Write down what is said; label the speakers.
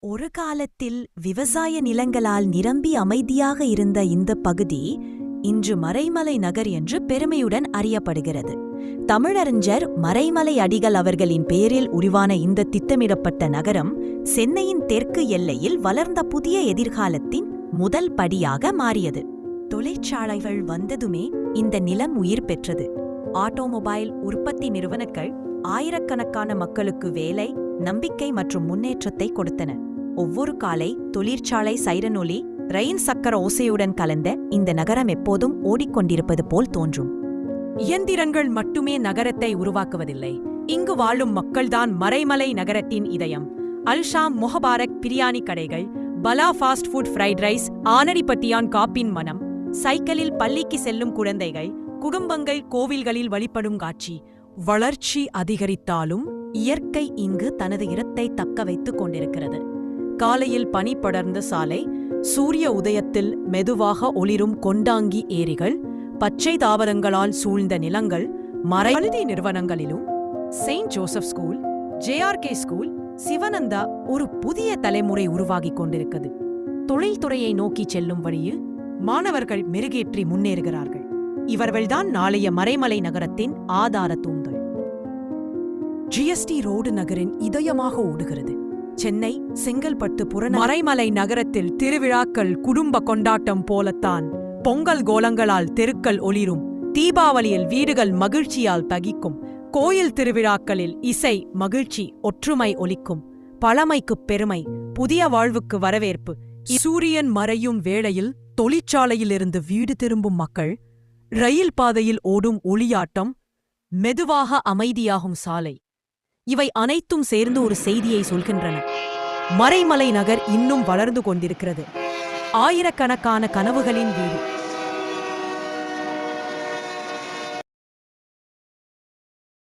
Speaker 1: ஒரு காலத்தில் விவசாய நிலங்களால் நிரம்பி அமைதியாக இருந்த இந்த பகுதி இன்று மறைமலை நகர் என்று பெருமையுடன் அறியப்படுகிறது. தமிழறிஞர் மறைமலை அடிகள் அவர்களின் பெயரில் உருவான இந்த திட்டமிடப்பட்ட நகரம் சென்னையின் தெற்கு எல்லையில் வளர்ந்த புதிய எதிர்காலத்தின் முதல் படியாக மாறியது. தொழிற்சாலைகள் வந்ததுமே இந்த நிலம் உயிர் பெற்றது. ஆட்டோமொபைல் உற்பத்தி நிறுவனங்கள் ஆயிரக்கணக்கான மக்களுக்கு வேலை, நம்பிக்கை மற்றும் முன்னேற்றத்தை கொடுத்தன. ஒவ்வொரு காலை தொழிற்சாலை சைரனொலி, ரயின் சக்கர ஓசையுடன் கலந்த இந்த நகரம் எப்போதும் ஓடிக்கொண்டிருப்பது போல் தோன்றும். இயந்திரங்கள் மட்டுமே நகரத்தை உருவாக்குவதில்லை, இங்கு வாழும் மக்கள்தான் மறைமலை நகரத்தின் இதயம். அல்ஷாம் மொஹபாரக் பிரியாணி கடைகள், பலா ஃபாஸ்ட் ஃபுட் ஃப்ரைட் ரைஸ், ஆனடிப்பட்டியான் காப்பின் மனம், சைக்கிளில் பள்ளிக்கு செல்லும் குழந்தைகள், குடும்பங்கள் கோவில்களில் வழிபடும் காட்சி. வளர்ச்சி அதிகரித்தாலும் இயற்கை இங்கு தனது இடத்தை தக்க வைத்துக் கொண்டிருக்கிறது. காலையில் பனி படர்ந்த சாலை, சூரிய உதயத்தில் மெதுவாக ஒளிரும் கொண்டாங்கி ஏரிகள், பச்சை தாவரங்களால் சூழ்ந்த நிலங்கள், மறைமலை நிறுவனங்களிலும் saint Joseph school, JRK school, Sivananda ஒரு புதிய தலைமுறை உருவாகிக் கொண்டிருக்கிறது. தொழில்துறையை நோக்கி செல்லும் வழியில் மாணவர்கள் மெருகேற்றி முன்னேறுகிறார்கள். இவர்கள்தான் நாளைய மறைமலை நகரத்தின் ஆதார தூண்கள். GST ரோடு நகரின் இதயமாக ஓடுகிறது. சென்னை, செங்கல்பட்டு மறைமலை நகரத்தில் திருவிழாக்கள் குடும்ப கொண்டாட்டம் போலத்தான். பொங்கல் கோலங்களால் தெருக்கள் ஒளிரும், தீபாவளியில் வீடுகள் மகிழ்ச்சியால் தகிக்கும், கோயில் திருவிழாக்களில் இசை, மகிழ்ச்சி, ஒற்றுமை ஒலிக்கும். பழமைக்குப் பெருமை, புதிய வாழ்வுக்கு வரவேற்பு. சூரியன் மறையும் வேளையில் தொழிற்சாலையிலிருந்து வீடு திரும்பும் மக்கள், ரயில் பாதையில் ஓடும் ஒளியாட்டம், மெதுவாக அமைதியாகும் சாலை, இவை அனைத்தும் சேர்ந்து ஒரு செய்தியை சொல்கின்றன. மறைமலை நகர் இன்னும் வளர்ந்து கொண்டிருக்கிறது. ஆயிரக்கணக்கான கனவுகளின் வீடு.